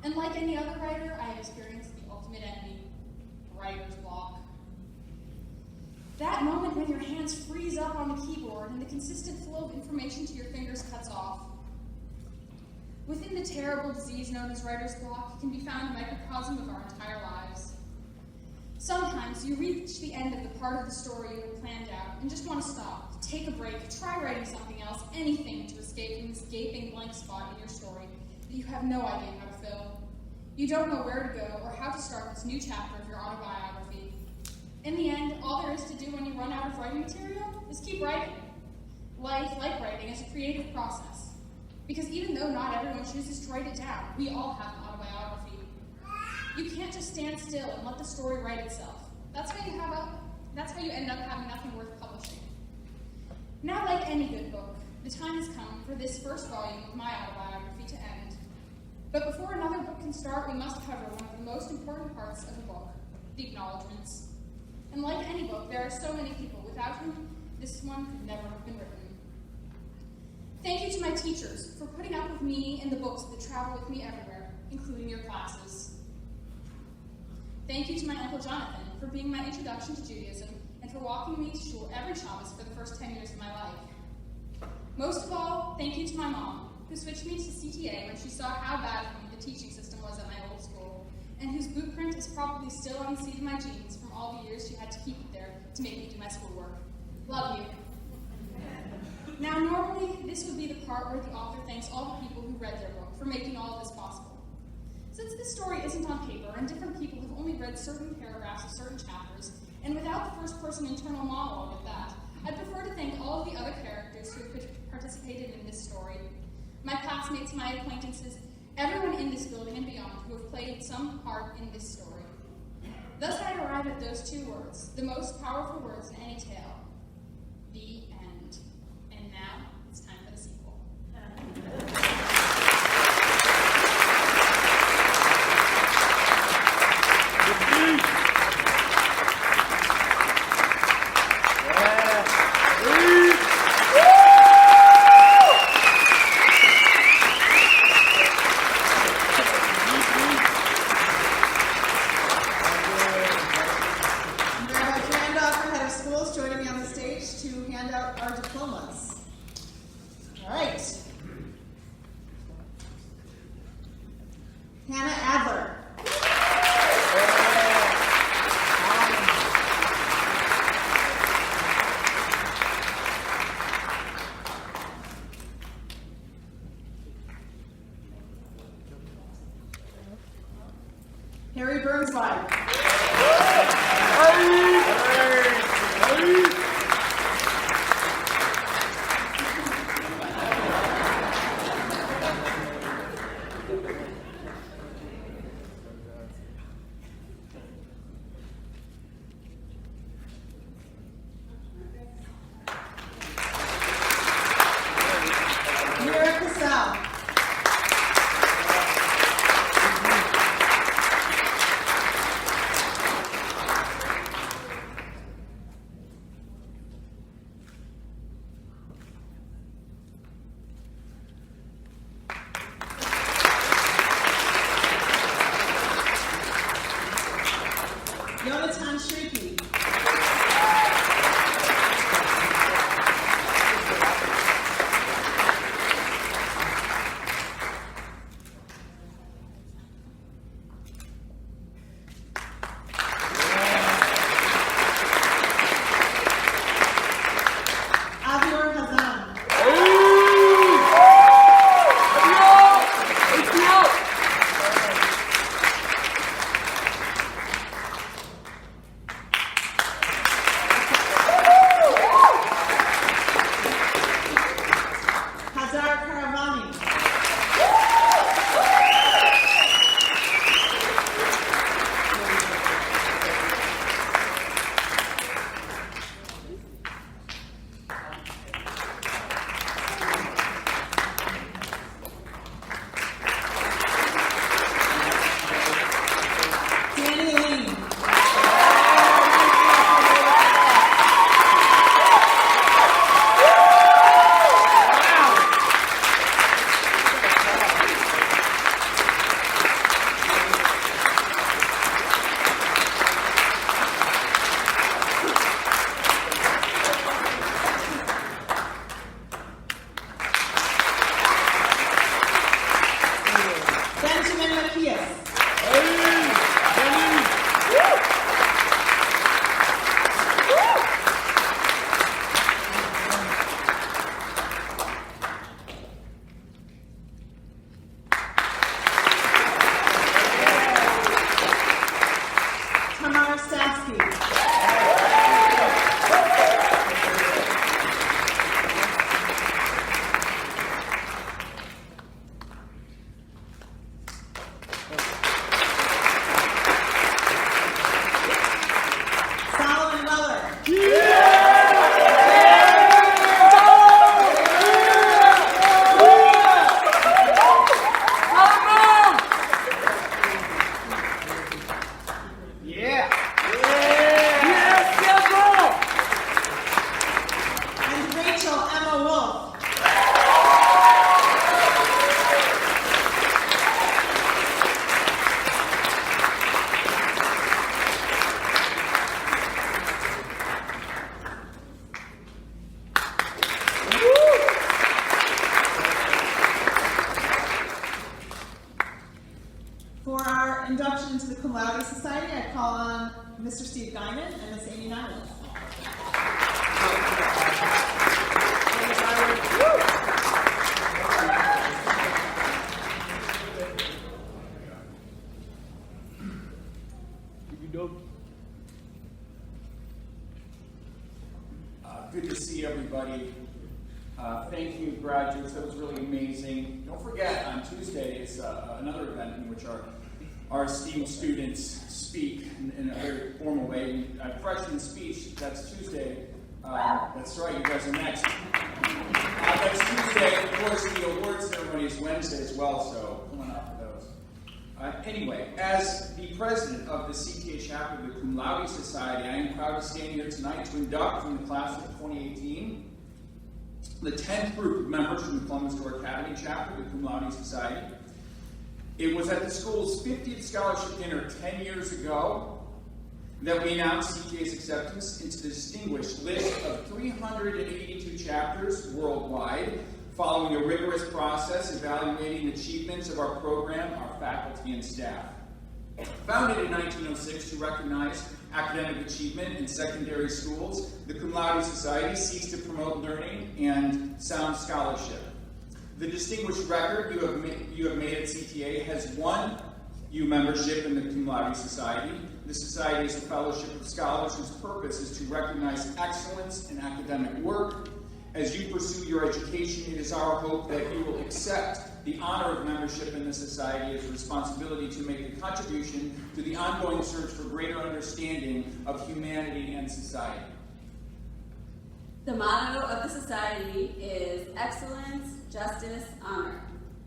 And like any other writer, I have experienced the ultimate enemy, writer's block. That moment when your hands freeze up on the keyboard and the consistent flow of information to your fingers cuts off. Within the terrible disease known as writer's block can be found a microcosm of our entire lives. Sometimes you reach the end of the part of the story you had planned out and just want to stop, take a break, try writing something else, anything to escape from this gaping blank spot in your story that you have no idea how to fill. You don't know where to go or how to start this new chapter of your autobiography. In the end, all there is to do when you run out of writing material is keep writing. Life, like writing, is a creative process. Because even though not everyone chooses to write it down, we all have an autobiography. You can't just stand still and let the story write itself. That's how you end up having nothing worth publishing. Now, like any good book, the time has come for this first volume of my autobiography to end. But before another book can start, we must cover one of the most important parts of a book, the acknowledgments. And like any book, there are so many people without whom this one could never have been written. Thank you to my teachers for putting up with me and the books that travel with me everywhere, including your classes. Thank you to my Uncle Jonathan for being my introduction to Judaism and for walking me to shul every Shabbos for the first 10 years of my life. Most of all, thank you to my mom, who switched me to CTA when she saw how bad the teaching system was at my old school, and whose blueprint is probably still on the seat of my jeans from all the years she had to keep it there to make me do my schoolwork. Love you. Now, normally, this would be the part where the author thanks all the people who read their book for making all of this possible. Since this story isn't on paper, and different people have only read certain paragraphs of certain chapters, and without the first-person internal monologue at that, I'd prefer to thank all of the other characters who have participated in this story. My classmates, my acquaintances, everyone in this building and beyond who have played some part in this story. Thus I arrive at those two words, the most powerful words in any tale, the end. And now, it's time for the sequel. our induction into the Cum Laude Society, I call on Mr. Steve Guinan and Miss Amy Nyland. Good to see everybody. Thank you, graduates. That was really amazing. Don't forget, on Tuesday is another event in which our esteemed students speak in a very formal way. Freshman speech, that's Tuesday. That's right, you guys are next. Next Tuesday, of course, the award ceremony is Wednesday as well, so come on out for those. Anyway, as the president of the CTA chapter of the Cum Laude Society, I am proud to stand here tonight to induct from the class of 2018 the 10th group of members from the Columbus Door Academy chapter of the Cum Laude Society. It was at the school's 50th scholarship dinner 10 years ago that we announced CTA's acceptance into the distinguished list of 382 chapters worldwide, following a rigorous process evaluating achievements of our program, our faculty, and staff. Founded in 1906 to recognize academic achievement in secondary schools, the Cum Laude Society seeks to promote learning and sound scholarship. The distinguished record you have made at CTA has won you membership in the Cum Laude Society. The Society is a fellowship of scholars whose purpose is to recognize excellence in academic work. As you pursue your education, it is our hope that you will accept the honor of membership in the Society as a responsibility to make a contribution to the ongoing search for greater understanding of humanity and society. The motto of the Society is excellence, justice, honor.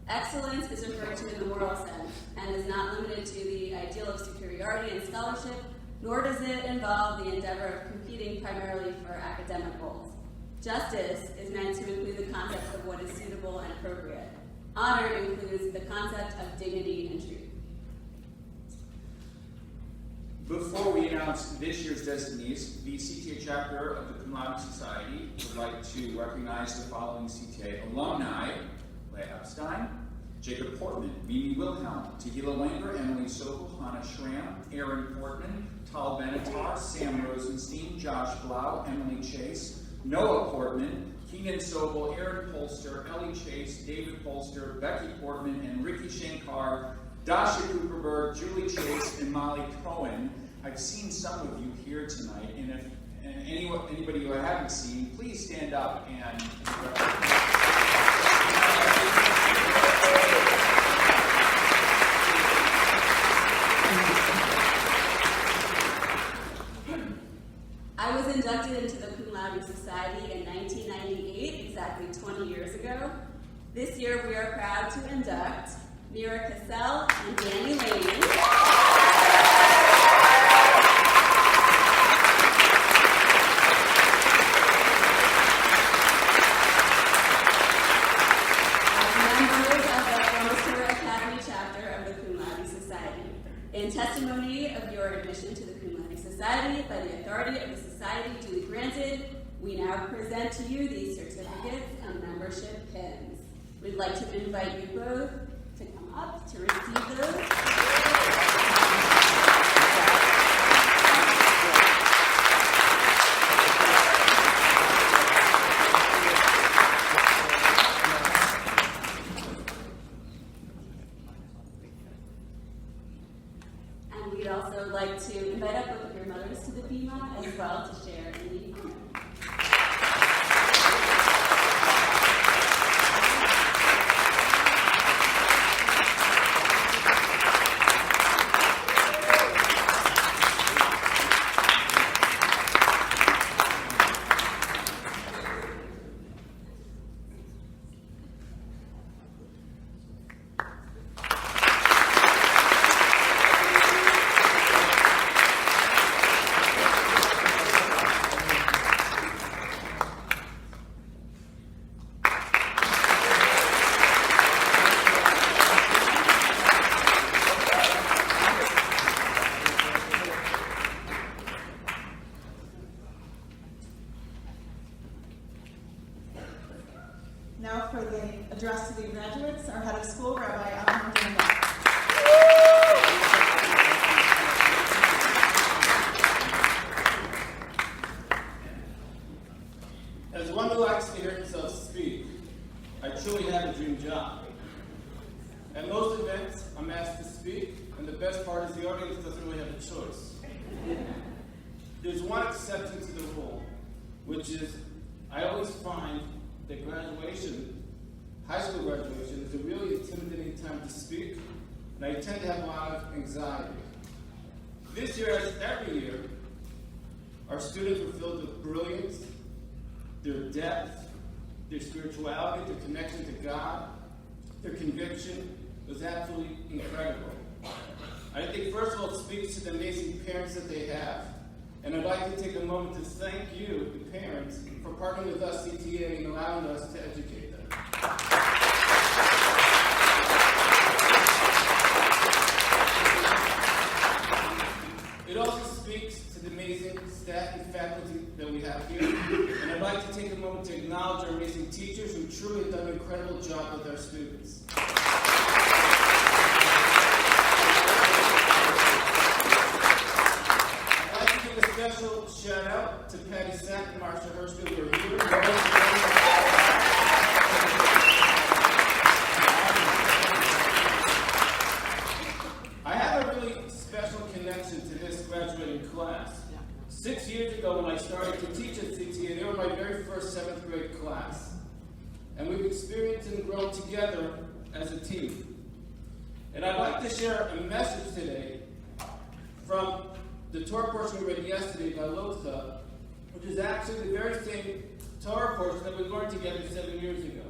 Excellence is referred to in the moral sense and is not limited to the ideal of superiority in scholarship, nor does it involve the endeavor of competing primarily for academic goals. Justice is meant to include the concept of what is suitable and appropriate. Honor includes the concept of dignity and truth. Before we announce this year's designees, the CTA chapter of the Cum Laude Society would like to recognize the following CTA alumni: Leah Epstein, Jacob Portman, Mimi Wilhelm, Tahila Langer, Emily Sobel, Hannah Schramm, Aaron Portman, Tal Benatar, Sam Rosenstein, Josh Blau, Emily Chase, Noah Portman, Keenan Sobel, Aaron Polster, Ellie Chase, David Polster, Becky Portman, and Ricky Shankar, Dasha Cooperberg, Julie Chase, and Molly Cohen. I've seen some of you here tonight, and if anybody who I haven't seen, please stand up and I was inducted into the Cum Laude Society in 1998, exactly 20 years ago. This year we are proud to induct Mira Cassell and Danny Lane. In testimony of your admission to the Cum Laude Society by the authority of the Society duly granted, we now present to you these certificates and membership pins. We'd like to invite you both to come up to receive those. We'd also like to invite up both of your mothers to the bima as well to share in the honor. speak, and the best part is the audience doesn't really have a choice. There's one exception to the rule, which is I always find that graduation, high school graduation, is a really intimidating time to speak, and I tend to have a lot of anxiety. This year, as every year, our students were filled with brilliance, their depth, their spirituality, their connection to God, their conviction was absolutely incredible. I think, first of all, it speaks to the amazing parents that they have. And I'd like to take a moment to thank you, the parents, for partnering with us, CTA, and allowing us to educate them. It also speaks to the amazing staff and faculty that we have here. And I'd like to take a moment to acknowledge our amazing teachers who truly have done an incredible job with our students. Special shout out to Patty Sack and Marsha Hurst who are here. I have a really special connection to this graduating class. 6 years ago when I started to teach at CTA, they were my very first 7th grade class. And we've experienced and grown together as a team. And I'd like to share a message today from the Torah portion we read yesterday by Lotha, which is actually the very same Torah portion that we learned together 7 years ago.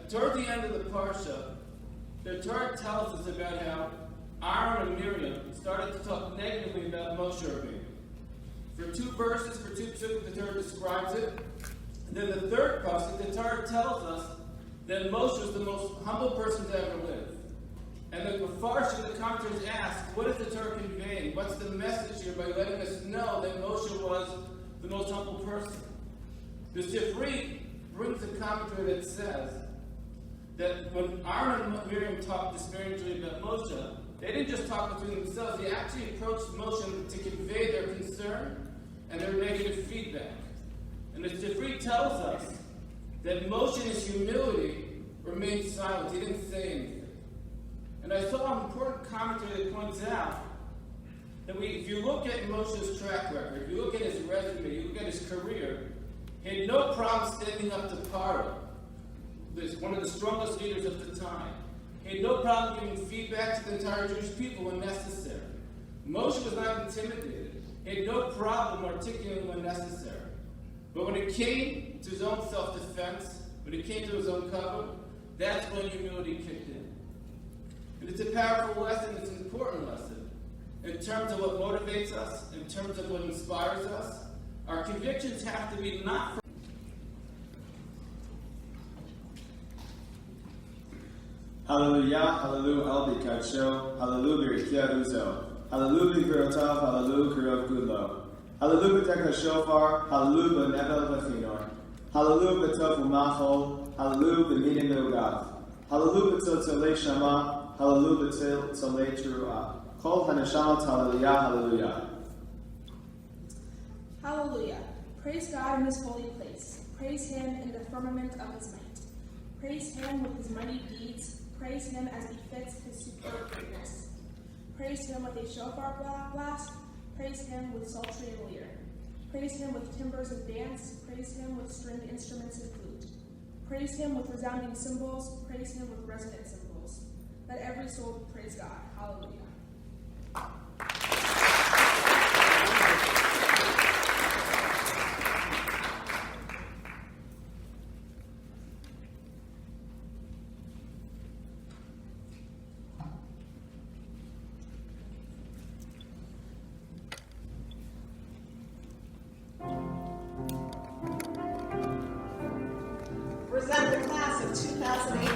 Toward the end of the Parsha, the Torah tells us about how Aaron and Miriam started to talk negatively about Moshe Rabbeinu. For 2 verses, for 2 psukim, the Torah describes it. And then the third passage, the Torah tells us that Moshe was the most humble person to ever live. And the Mepharshim, the commentators ask, what is the Torah conveying? What's the message here by letting us know that Moshe was the most humble person? The Sifri brings a commentary that says that when Aaron and Miriam talked disparagingly about Moshe, they didn't just talk between themselves, they actually approached Moshe to convey their concern and their negative feedback. And the Sifri tells us that Moshe in his humility remained silent, he didn't say anything. And I saw an important commentary that points out that if you look at Moshe's track record, if you look at his resume, you look at his career, he had no problem standing up to Paro, one of the strongest leaders of the time. He had no problem giving feedback to the entire Jewish people when necessary. Moshe was not intimidated. He had no problem articulating when necessary. But when it came to his own self-defense, when it came to his own cover, that's when humility kicked in. And it's a powerful lesson, it's an important lesson. In terms of what motivates us, in terms of what inspires us, our convictions have to be not from Hallelujah, hallelujah, al bikadsho, hallelujah, b'rikyaduzo, hallelujah, b'virotav, hallelujah, kirov gudlo, hallelujah, b'tek shofar, hallelujah, b'nevel v'chinor, hallelujah, b'tov u'machol, hallelujah, b'minim v'ugav, hallelujah, b'tzotzolei shama, hallelujah, b'tzotzolei teruah, kol haneshama, hallelujah, hallelujah. Hallelujah. Praise God in his holy place. Praise him in the firmament of his might. Praise him with his mighty deeds. Praise him as befits his superb greatness. Praise him with a shofar blast. Praise him with psaltery and lyre. Praise him with timbrels and dance. Praise him with stringed instruments and flute. Praise him with resounding cymbals. Praise him with resonant cymbals. Let every soul praise God. Hallelujah. Present the class of 2018.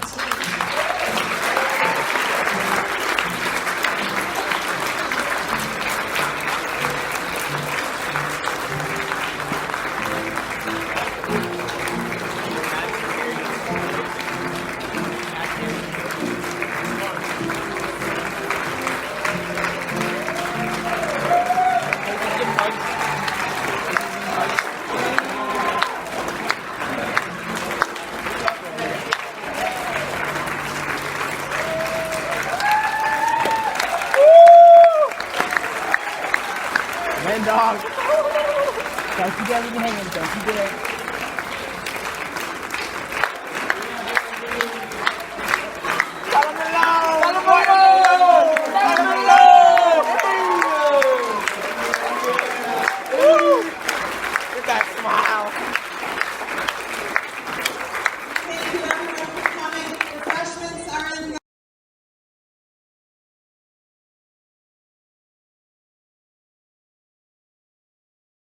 dog. Don't you dare leave me hanging. Don't you dare.